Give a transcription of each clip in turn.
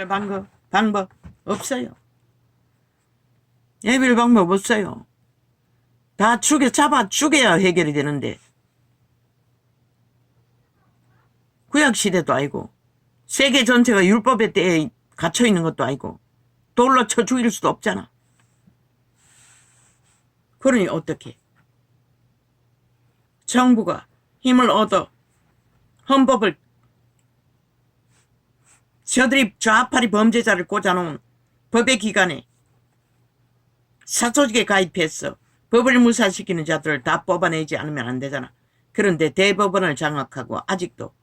방법 없어요. 해결 방법 없어요. 다 잡아 죽여야 해결이 되는데 구약시대도 아니고 세계 전체가 율법의 때에 갇혀있는 것도 아니고 돌로 쳐 죽일 수도 없잖아. 그러니 어떻게 정부가 힘을 얻어 헌법을 저들이 좌파리 범죄자를 꽂아놓은 법의 기관에 사조직에 가입해서 법을 무산시키는 자들을 다 뽑아내지 않으면 안 되잖아. 그런데 대법원을 장악하고 아직도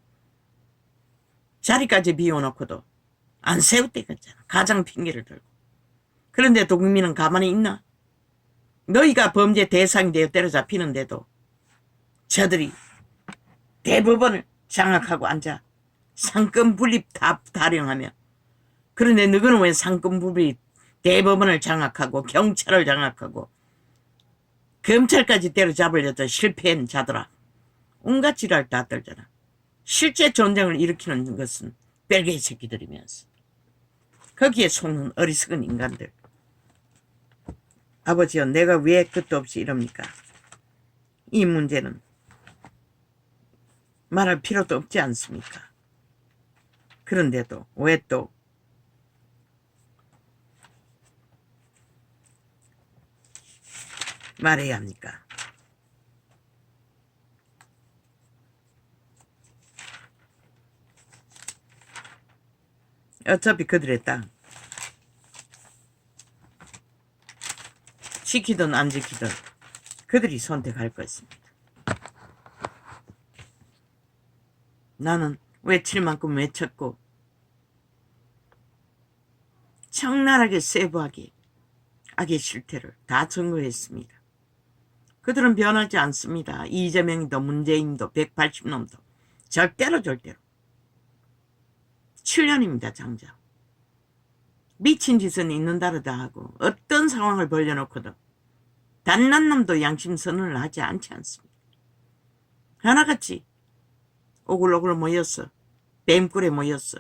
자리까지 비워놓고도 안 세웠대겠잖아. 가장 핑계를 들고. 그런데 국민은 가만히 있나? 너희가 범죄 대상이 되어 때려잡히는데도 저들이 대법원을 장악하고 앉아 상권 분립 다 타령하며, 그런데 너희는 왜 상권 분립 대법원을 장악하고 경찰을 장악하고 검찰까지 때려잡으려도 실패한 자들아. 온갖 지랄 다 떨잖아. 실제 전쟁을 일으키는 것은 뺄개이 새끼들이면서 거기에 속는 어리석은 인간들. 아버지요, 내가 왜 끝도 없이 이럽니까? 이 문제는 말할 필요도 없지 않습니까? 그런데도 왜 또 말해야 합니까? 어차피 그들의 땅. 지키든 안 지키든 그들이 선택할 것입니다. 나는 외칠 만큼 외쳤고 적나라하게 세부하게 악의 실태를 다 증거했습니다. 그들은 변하지 않습니다. 이재명도 문재인도 180놈도 절대로 7년입니다. 장자. 미친 짓은 있는 다르다 하고 어떤 상황을 벌려놓고도 단난 놈도 양심선언을 하지 않지 않습니다. 하나같이 오글오글 모였어. 뱀꿀에 모였어.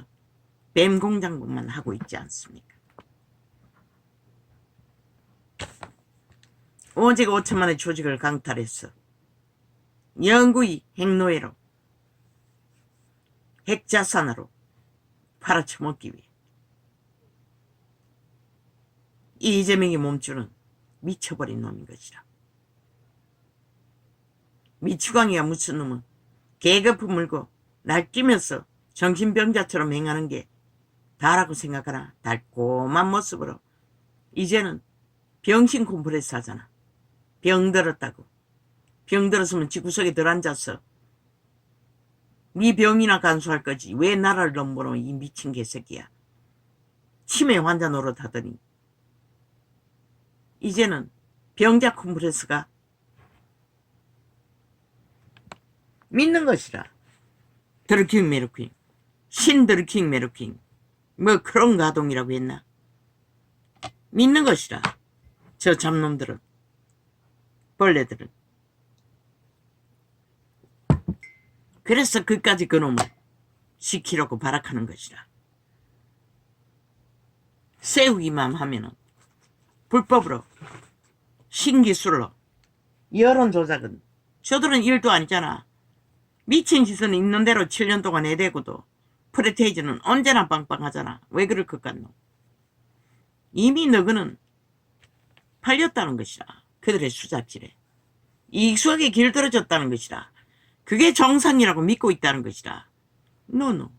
뱀공장만 하고 있지 않습니까? 오직 5천만의 조직을 강탈했어. 영구히 핵노예로, 핵자산으로 팔아쳐먹기 위해. 이재명의 몸주는 미쳐버린 놈인 것이라. 미추광이가 무슨 놈은 개거품 물고 날뛰면서 정신병자처럼 행하는 게 다라고 생각하나. 달콤한 모습으로 이제는 병신 콤프레스 하잖아. 병들었다고. 병들었으면 지구석에 들어앉아서 네 병이나 간수할 거지. 왜 나라를 넘보노 이 미친 개새끼야. 치매 환자 노릇하더니 이제는 병자 콤프레스가 믿는 것이라. 드루킹 메르킹, 신드루킹 메르킹, 뭐 그런 가동이라고 했나? 믿는 것이라. 저 잡놈들은, 벌레들은. 그래서 그까지 그놈을 시키려고 발악하는 것이라. 세우기만 하면은 불법으로 신기술로 여론 조작은 저들은 일도 아니잖아. 미친 짓은 있는 대로 7년 동안 해대고도 프레테이즈는 언제나 빵빵하잖아. 왜 그럴 것 같노? 이미 너그는 팔렸다는 것이라. 그들의 수작질에 이익수하게 길들어졌다는 것이라. 그게 정상이라고 믿고 있다는 것이라. 노노.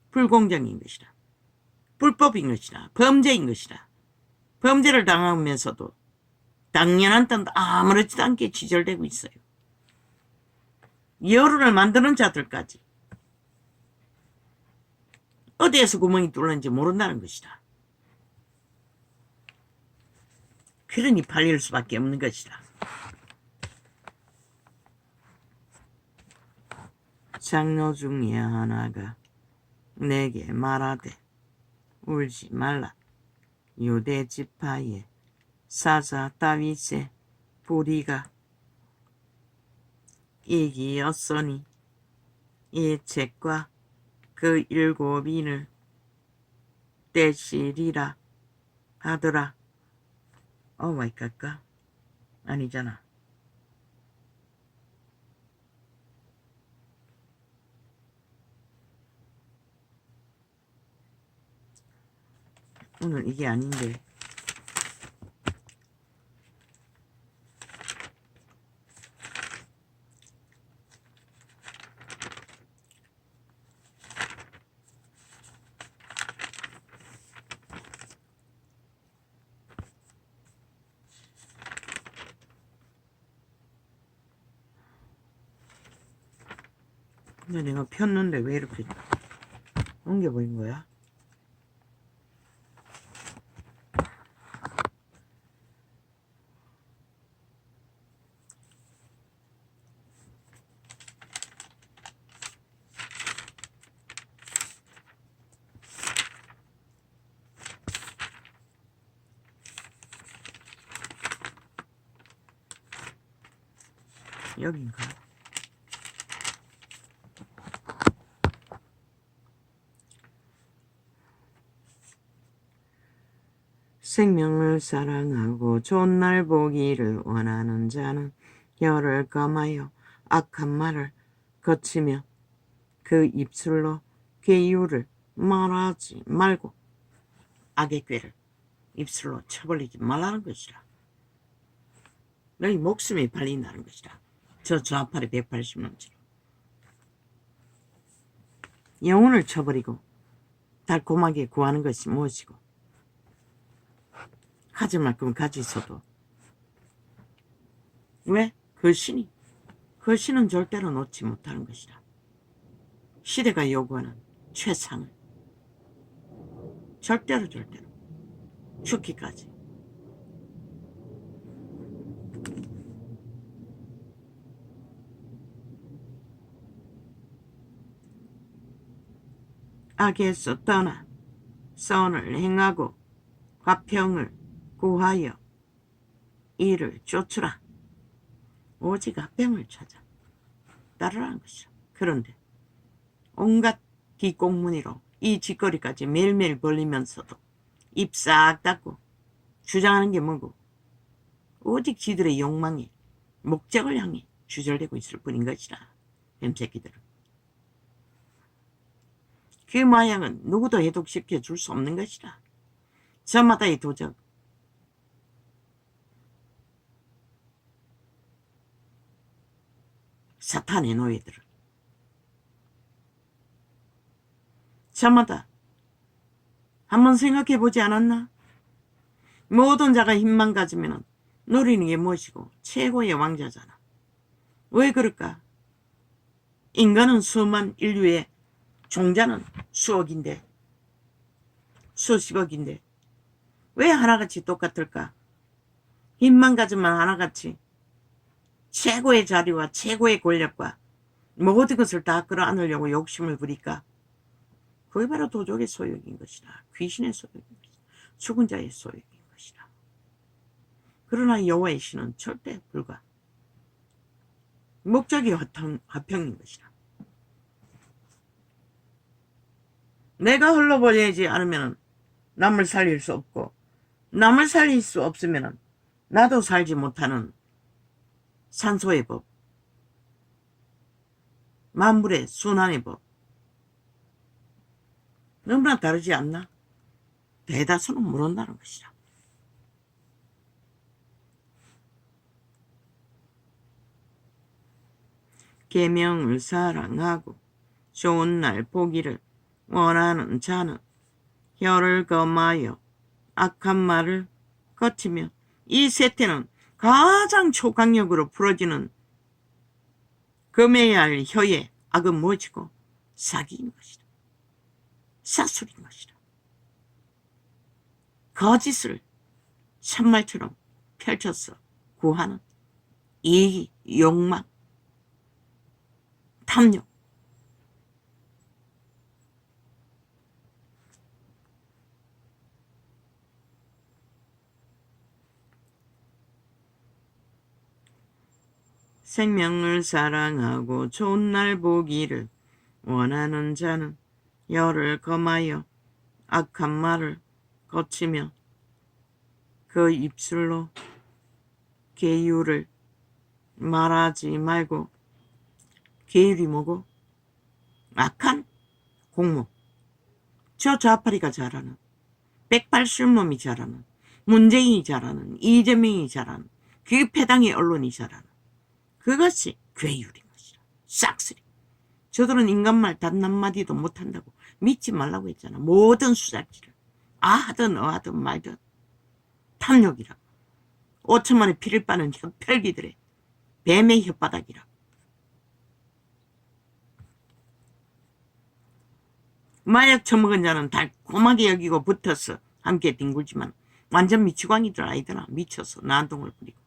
불공정인 것이라. 불법인 것이라. 범죄인 것이라. 범죄를 당하면서도 당연한 듯 아무렇지도 않게 지절되고 있어요. 여론을 만드는 자들까지 어디에서 구멍이 뚫렸는지 모른다는 것이다. 그러니 팔릴 수밖에 없는 것이다. 장로 중에 하나가 내게 말하되 울지 말라. 유대 지파의 사자 다윗의 불의가 이기었으니 이 책과 그 7인을 떼시리라 하더라. 오 마이 갓가? 아니잖아. 오늘 이게 아닌데. 근데 내가 폈는데 왜 이렇게 옮겨버린 거야? 여긴가? 생명을 사랑하고 좋은 날 보기를 원하는 자는 혀를 감하여 악한 말을 거치며 그 입술로 괴유를 말하지 말고 악의 꾀를 입술로 쳐버리지 말라는 것이라. 너희 목숨이 팔린다는 것이라. 저 좌팔에 180넘치로 영혼을 쳐버리고 달콤하게 구하는 것이 무엇이고, 가질 만큼 가지서도 왜? 그 신은 절대로 놓지 못하는 것이라. 시대가 요구하는 최상을 절대로 죽기까지. 악에서 떠나 선을 행하고 화평을 구하여 이를 쫓으라. 오직 화평을 찾아 따르라는 것이라. 그런데 온갖 뒷공무니로 이 짓거리까지 매일매일 벌리면서도 입 싹 닫고 주장하는 게 뭐고, 오직 지들의 욕망에 목적을 향해 주절되고 있을 뿐인 것이라. 뱀새끼들은. 그 마약은 누구도 해독시켜 줄 수 없는 것이라. 저마다의 도적, 사탄의 노예들은 저마다 한번 생각해보지 않았나? 모든 자가 힘만 가지면 노리는 게 무엇이고 최고의 왕자잖아. 왜 그럴까? 인간은 수만 인류의 종자는 수억인데, 수십억인데 왜 하나같이 똑같을까? 힘만 가지면 하나같이 최고의 자리와 최고의 권력과 모든 것을 다 끌어안으려고 욕심을 부릴까? 그게 바로 도적의 소욕인 것이다. 귀신의 소욕인 것이다. 죽은 자의 소욕인 것이다. 그러나 여호와의 신은 절대 불가. 목적이 화평인 것이다. 내가 흘러버리지 않으면 남을 살릴 수 없고, 남을 살릴 수 없으면 나도 살지 못하는 산소의 법, 만물의 순환의 법, 너무나 다르지 않나? 대다수는 모른다는 것이다. 계명을 사랑하고 좋은 날 보기를 원하는 자는 혀를 검하여 악한 말을 거치며, 이 세태는 가장 초강력으로 풀어지는 검해야 할 혀의 악은 무엇이고? 사기인 것이다. 사술인 것이다. 거짓을 참말처럼 펼쳐서 구하는 이기, 욕망, 탐욕, 생명을 사랑하고 좋은 날 보기를 원하는 자는 혀를 검하여 악한 말을 거치며 그 입술로 계율을 말하지 말고, 계율이 뭐고? 악한 공무. 저 좌파리가 잘하는, 백발술몸이 잘하는, 문재인이 잘하는, 이재명이 잘하는, 그 패당의 언론이 잘하는 그것이 괴율인 것이라. 싹쓸이. 저들은 인간말 단 한마디도 못한다고 믿지 말라고 했잖아. 모든 수작질을 아하든 어하든 말든 탐욕이라고. 5천만의 피를 빠는 혈혈기들의 뱀의 혓바닥이라고. 마약 처먹은 자는 달콤하게 여기고 붙어서 함께 뒹굴지만 완전 미치광이들 아이들아. 미쳐서 난동을 부리고.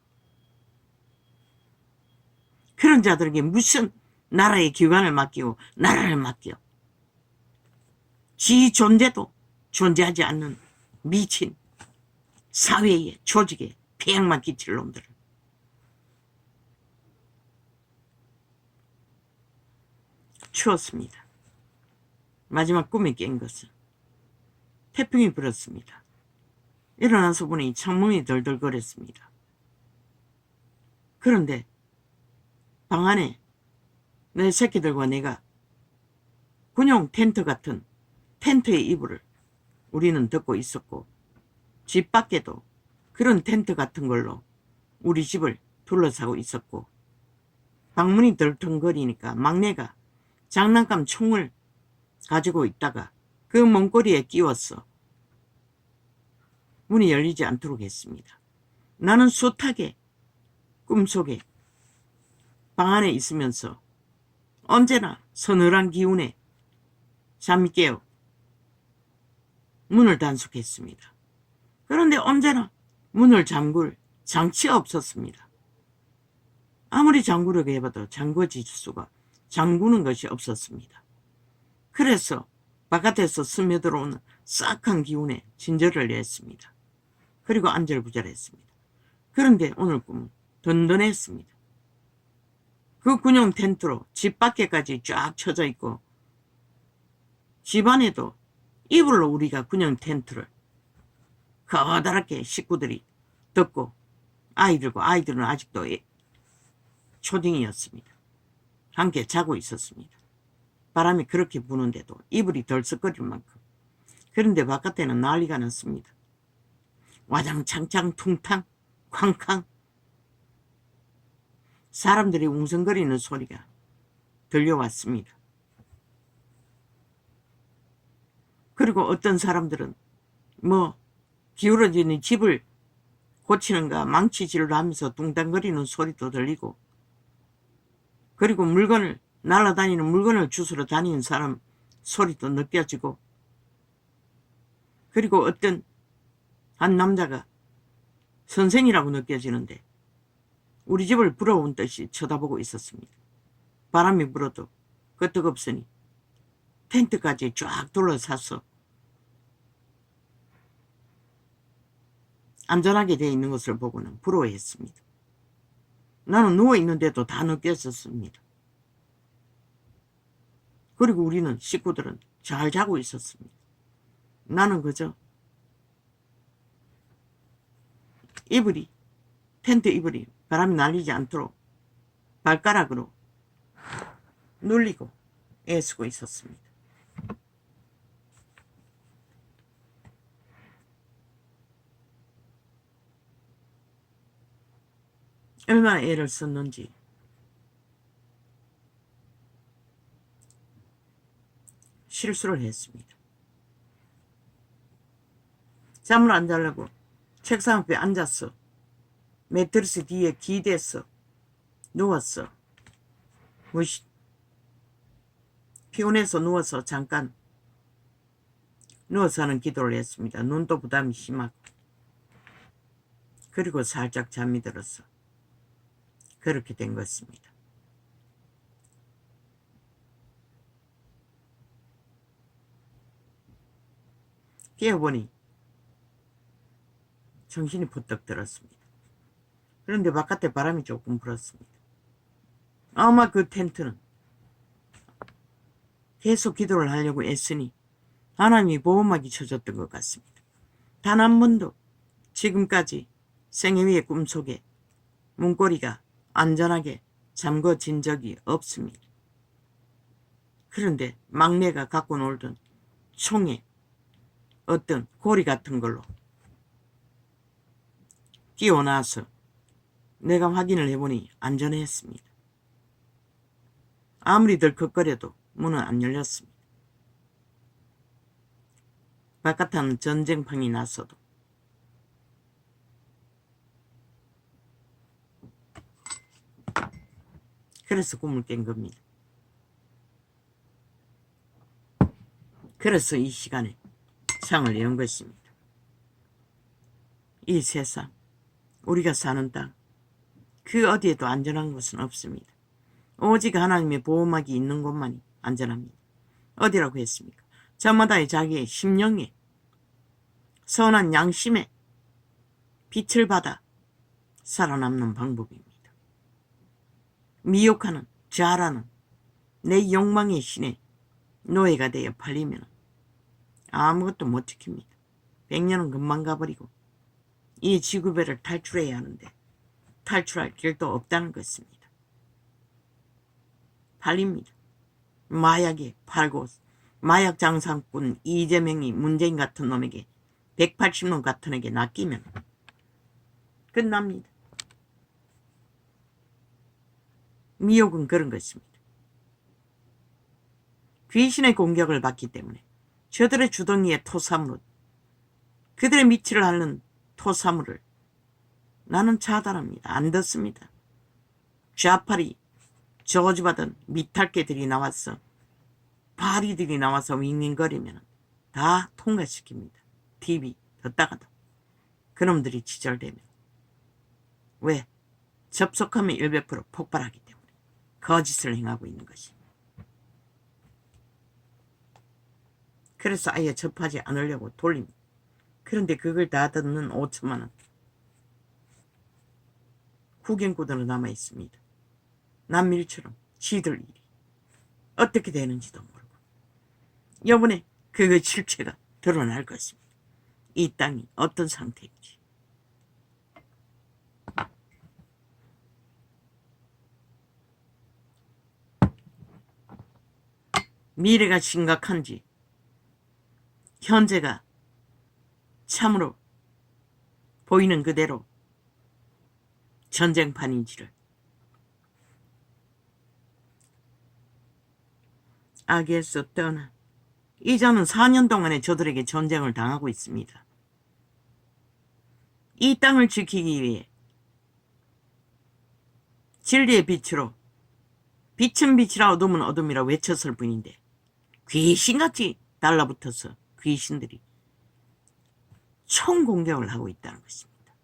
그런 자들에게 무슨 나라의 기관을 맡기고 나라를 맡겨. 지 존재도 존재하지 않는 미친 사회에 조직에 폐양만 끼칠 놈들을. 추웠습니다. 마지막 꿈에 깬 것은 태풍이 불었습니다. 일어나서 보니 창문이 덜덜거렸습니다. 그런데 방 안에 내 새끼들과 내가 군용 텐트 같은 텐트의 이불을 우리는 덮고 있었고, 집 밖에도 그런 텐트 같은 걸로 우리 집을 둘러싸고 있었고, 방문이 덜컹거리니까 막내가 장난감 총을 가지고 있다가 그 문고리에 끼웠어. 문이 열리지 않도록 했습니다. 나는 숱하게 꿈속에 방 안에 있으면서 언제나 서늘한 기운에 잠이 깨어 문을 단속했습니다. 그런데 언제나 문을 잠글 장치가 없었습니다. 아무리 잠그려고 해봐도 잠궈질 수가 잠그는 것이 없었습니다. 그래서 바깥에서 스며들어오는 싹한 기운에 진저를 냈습니다. 그리고 안절부절했습니다. 그런데 오늘 꿈은 든든했습니다. 그 군용 텐트로 집 밖에까지 쫙 쳐져 있고, 집 안에도 이불로 우리가 군용 텐트를 커다랗게 식구들이 덮고, 아이들은 아직도 초딩이었습니다. 함께 자고 있었습니다. 바람이 그렇게 부는데도 이불이 덜썩거릴 만큼. 그런데 바깥에는 난리가 났습니다. 와장창창 퉁탕 쾅쾅 사람들이 웅성거리는 소리가 들려왔습니다. 그리고 어떤 사람들은 기울어지는 집을 고치는가 망치질을 하면서 둥당거리는 소리도 들리고, 그리고 날아다니는 물건을 주스러 다니는 사람 소리도 느껴지고, 그리고 어떤 한 남자가 선생이라고 느껴지는데 우리 집을 부러운 듯이 쳐다보고 있었습니다. 바람이 불어도 끄떡없으니 텐트까지 쫙 둘러싸서 안전하게 되어 있는 것을 보고는 부러워했습니다. 나는 누워있는데도 다 느꼈었습니다. 그리고 우리는 식구들은 잘 자고 있었습니다. 나는 그저 텐트 이불이 바람이 날리지 않도록 발가락으로 눌리고 애쓰고 있었습니다. 얼마나 애를 썼는지. 실수를 했습니다. 잠을 안 자려고 책상 앞에 앉았어. 매트리스 뒤에 기댔어. 누웠어. 피곤해서 누워서 잠깐 누워서는 기도를 했습니다. 눈도 부담이 심하고. 그리고 살짝 잠이 들었어. 그렇게 된 것입니다. 깨어보니 정신이 부쩍 들었습니다. 그런데 바깥에 바람이 조금 불었습니다. 아마 그 텐트는 계속 기도를 하려고 애쓰니 하나님이 보호막이 쳐줬던 것 같습니다. 단 한 번도 지금까지 생애위의 꿈속에 문고리가 안전하게 잠궈진 적이 없습니다. 그런데 막내가 갖고 놀던 총에 어떤 고리 같은 걸로 끼워놔서 내가 확인을 해보니 안전했습니다. 아무리 덜컥거려도 문은 안 열렸습니다. 바깥은 전쟁판이 났어도. 그래서 꿈을 깬 겁니다. 그래서 이 시간에 상을 연 것입니다. 이 세상, 우리가 사는 땅, 그 어디에도 안전한 곳은 없습니다. 오직 하나님의 보호막이 있는 곳만이 안전합니다. 어디라고 했습니까? 저마다의 자기의 심령에 선한 양심에 빛을 받아 살아남는 방법입니다. 미혹하는 자라는 내 욕망의 신에 노예가 되어 팔리면 아무것도 못 지킵니다. 100년은 금방 가버리고 이 지구배를 탈출해야 하는데 탈출할 길도 없다는 것입니다. 팔립니다. 마약에 팔고 마약 장사꾼 이재명이 문재인 같은 놈에게 180놈 같은 에게 낚이면 끝납니다. 미혹은 그런 것입니다. 귀신의 공격을 받기 때문에 저들의 주둥이에 토사물은 그들의 미치를 앓는 토사물을 나는 차단합니다. 안 듣습니다. 좌팔이 저주받은 미탈개들이 나와서 파리들이 나와서 윙윙거리면 다 통과시킵니다. TV 듣다가도 그놈들이 지절되면 왜? 접속하면 100% 폭발하기 때문에 거짓을 행하고 있는 것이. 그래서 아예 접하지 않으려고 돌립니다. 그런데 그걸 다 듣는 5천만 원 후견구도는 남아있습니다. 남일처럼 지들 일이 어떻게 되는지도 모르고 이번에 그 실체가 드러날 것입니다. 이 땅이 어떤 상태인지. 미래가 심각한지 현재가 참으로 보이는 그대로 전쟁판인지를 악에서 떠나 이자는 4년 동안에 저들에게 전쟁을 당하고 있습니다. 이 땅을 지키기 위해 진리의 빛으로 빛은 빛이라 어둠은 어둠이라 외쳤을 뿐인데 귀신같이 달라붙어서 귀신들이 총공격을 하고 있다는 것입니다.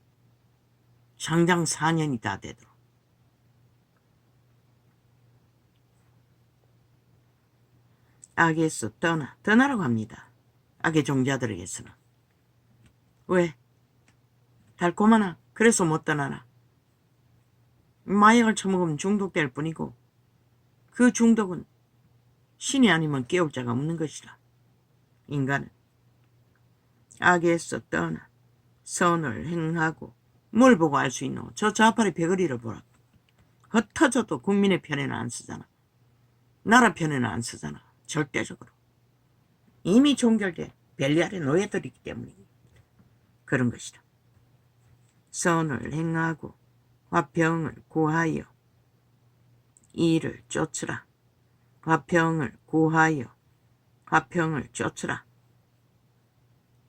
장장 4년이 다 되도록. 악에서 떠나라고 합니다. 악의 종자들에게서는. 왜? 달콤하나? 그래서 못 떠나나? 마약을 처먹으면 중독될 뿐이고 그 중독은 신이 아니면 깨울 자가 없는 것이라. 인간은 악에서 떠나 선을 행하고 뭘 보고 알 수 있노? 저 좌파의 배거리를 보라. 흩어져도 국민의 편에는 안 쓰잖아. 나라 편에는 안 쓰잖아. 절대적으로. 이미 종결돼 벨리 아래 노예들이기 때문입니다. 그런 것이다. 선을 행하고 화평을 구하여 이를 쫓으라. 화평을 구하여 화평을 쫓으라.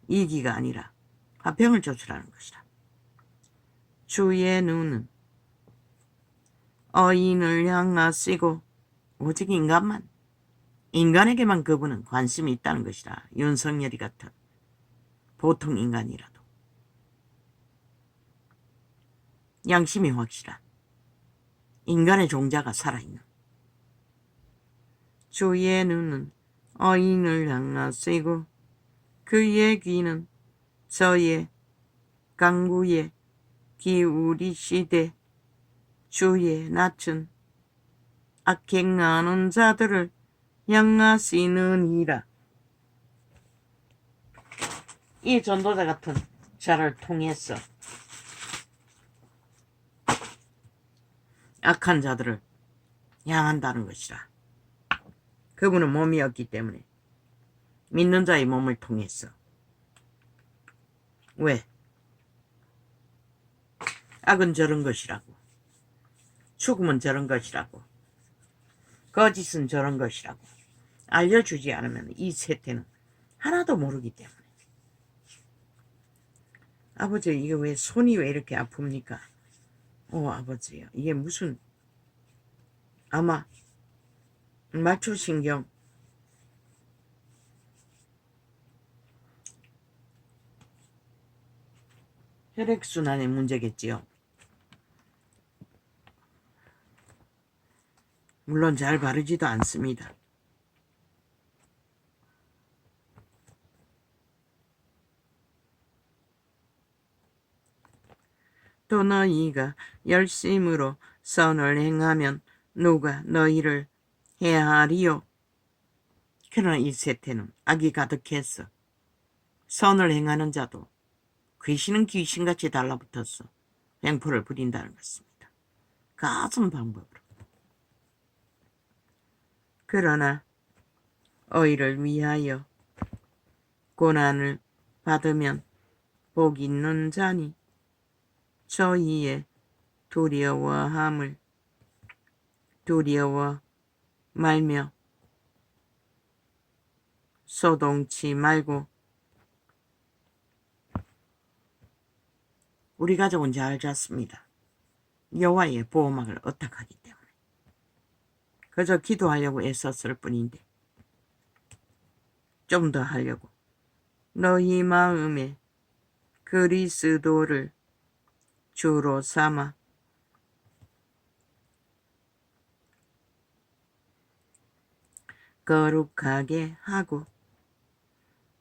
이기가 아니라 화평을 쫓으라는 것이다. 주의 눈은 어인을 향하시고 오직 인간에게만 그분은 관심이 있다는 것이다. 윤석열이 같은 보통 인간이라도 양심이 확실한 인간의 종자가 살아있는 주의 눈은 어인을 향하시고 그의 귀는 저의 강구에 기울이시되 주의 낯은 악행하는 자들을 향하시느니라. 이 전도자 같은 자를 통해서 악한 자들을 향한다는 것이라. 그분은 몸이었기 때문에 믿는 자의 몸을 통해서. 왜? 악은 저런 것이라고, 죽음은 저런 것이라고, 거짓은 저런 것이라고 알려주지 않으면 이 세태는 하나도 모르기 때문에. 아버지, 이게 왜 손이 왜 이렇게 아픕니까? 아버지요, 이게 무슨 아마 말초신경 혈액순환의 문제겠지요. 물론 잘 바르지도 않습니다. 또 너희가 열심으로 선을 행하면 누가 너희를 해하리요? 그러나 이 세태는 악이 가득해서 선을 행하는 자도 귀신은 귀신같이 달라붙어서 횡포를 부린다는 것입니다. 가진 방법으로. 그러나 의를 위하여 고난을 받으면 복 있는 자니 저희의 두려워 말며 소동치 말고. 우리 가족은 잘 잤습니다. 여호와의 보호막을 의탁하기 때문에. 그저 기도하려고 애썼을 뿐인데 좀 더 하려고. 너희 마음에 그리스도를 주로 삼아 거룩하게 하고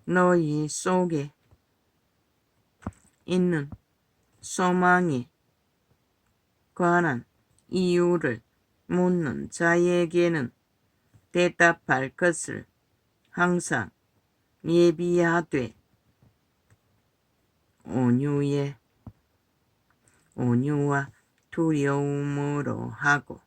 너희 속에 있는 소망에 관한 이유를 묻는 자에게는 대답할 것을 항상 예비하되 온유와 두려움으로 하고.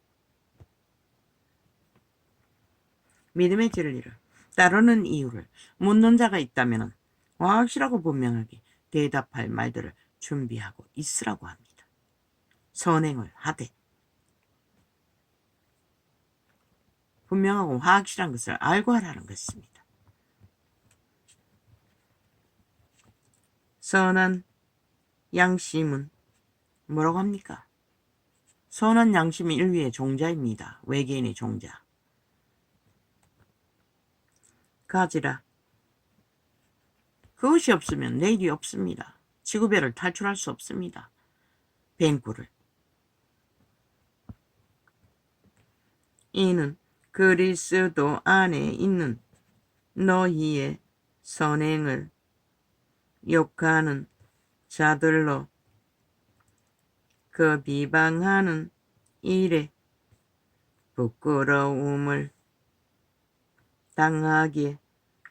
믿음의 진리를 따르는 이유를 묻는 자가 있다면 확실하고 분명하게 대답할 말들을 준비하고 있으라고 합니다. 선행을 하되 분명하고 확실한 것을 알고 하라는 것입니다. 선한 양심은 뭐라고 합니까? 선한 양심은 인류의 종자입니다. 외계인의 종자. 가지라. 그것이 없으면 내일이 없습니다. 지구별을 탈출할 수 없습니다. 뱅구를. 이는 그리스도 안에 있는 너희의 선행을 욕하는 자들로 그 비방하는 일에 부끄러움을 당하게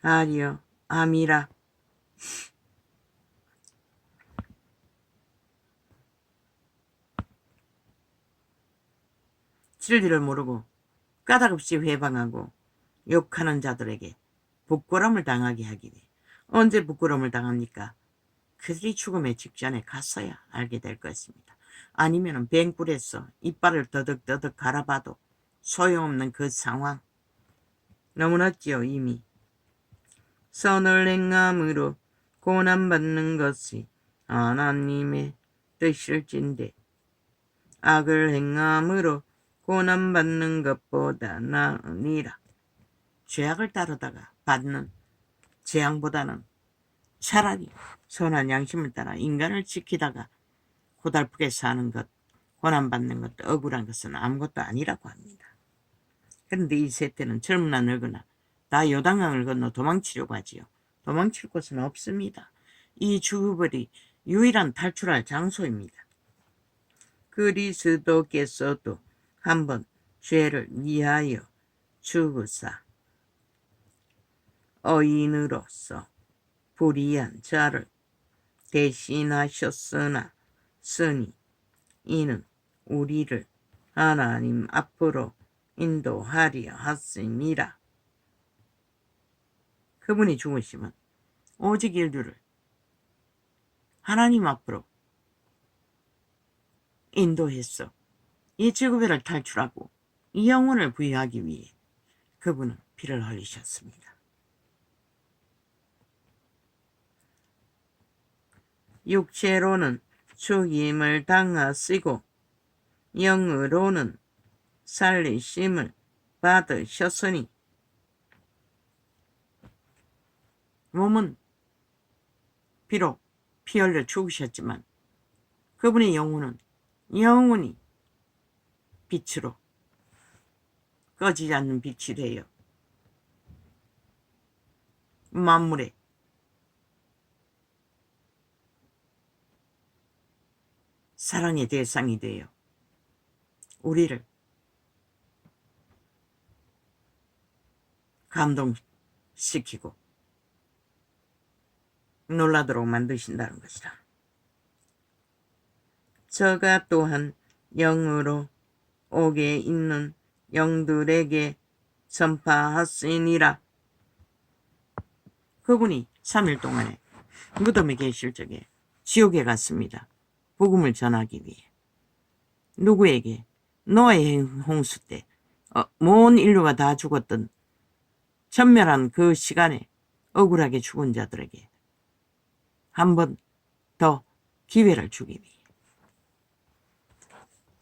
하려 함이라. 진리를 모르고 까닭없이 회방하고 욕하는 자들에게 부끄러움을 당하게 하기 위해. 언제 부끄러움을 당합니까? 그들이 죽음의 직전에 갔어야 알게 될 것입니다. 아니면 뱅굴에서 이빨을 더덕더덕 갈아봐도 소용없는 그 상황. 너무났지요. 이미 선을 행함으로 고난받는 것이 하나님의 뜻일진데 악을 행함으로 고난받는 것보다 나으니라. 죄악을 따르다가 받는 재앙보다는 차라리 선한 양심을 따라 인간을 지키다가 고달프게 사는 것, 고난받는 것도 억울한 것은 아무것도 아니라고 합니다. 그런데 이 세태는 젊으나 늙으나 다 요단강을 건너 도망치려고 하지요. 도망칠 곳은 없습니다. 이 죽어버리 유일한 탈출할 장소입니다. 그리스도께서도 한번 죄를 위하여 죽으사 의인으로서 불의한 자를 대신하셨으니 이는 우리를 하나님 앞으로 인도하려 하심이라. 그분이 죽으시면 오직 인류를 하나님 앞으로 인도했어. 이 지구별을 탈출하고 이 영혼을 부여하기 위해 그분은 피를 흘리셨습니다. 육체로는 죽임을 당하시고 영으로는 살리심을 받으셨으니 몸은 비록 피 흘려 죽으셨지만 그분의 영혼은 영원히 빛으로 꺼지지 않는 빛이 되어 만물의 사랑의 대상이 되어 우리를 감동시키고 놀라도록 만드신다는 것이다. 저가 또한 영으로 옥에 있는 영들에게 전파하시니라. 그분이 3일 동안에 무덤에 계실 적에 지옥에 갔습니다. 복음을 전하기 위해. 누구에게? 노아의 홍수 때 온 인류가 다 죽었던 천멸한 그 시간에 억울하게 죽은 자들에게 한 번 더 기회를 주기 위해